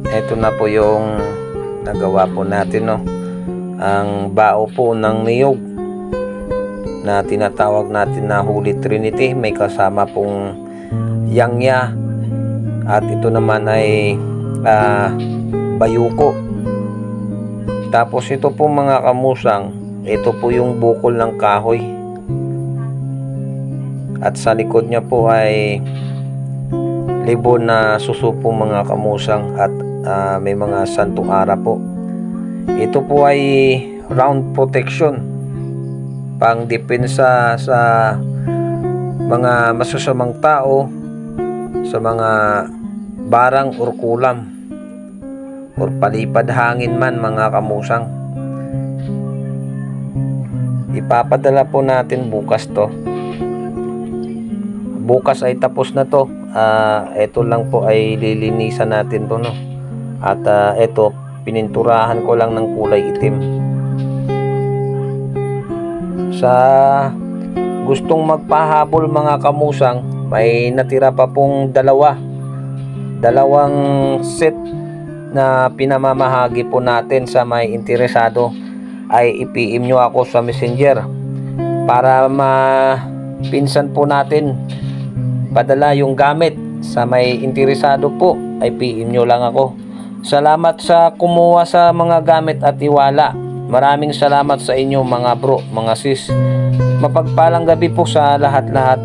Ito na po yung nagawa po natin, no? Ang bao po ng niyog na tinatawag natin na Holy Trinity. May kasama pong yangya at ito naman ay bayuko. Tapos ito po mga kamusang, ito po yung bukol ng kahoy. At sa likod niya po ay libon na susupo mga kamusang at may mga santong ara po. Ito po ay round protection, pang depensa sa mga masusamang tao, sa mga barang or kulam or palipad hangin man mga kamusang. Ipapadala po natin bukas to. Bukas ay tapos na to. Ito lang po ay lilinisan natin to, no? At ito pininturahan ko lang ng kulay itim. Sa gustong magpahabol mga kamusang, may natira pa pong dalawang set na pinamamahagi po natin. Sa may interesado ay i-PM nyo ako sa Messenger para mapinsan po natin padala yung gamit. Sa may interesado po ay PM nyo lang ako. Salamat sa kumuha sa mga gamit at iwala. Maraming salamat sa inyo mga bro, mga sis. Mapagpalang gabi po sa lahat-lahat.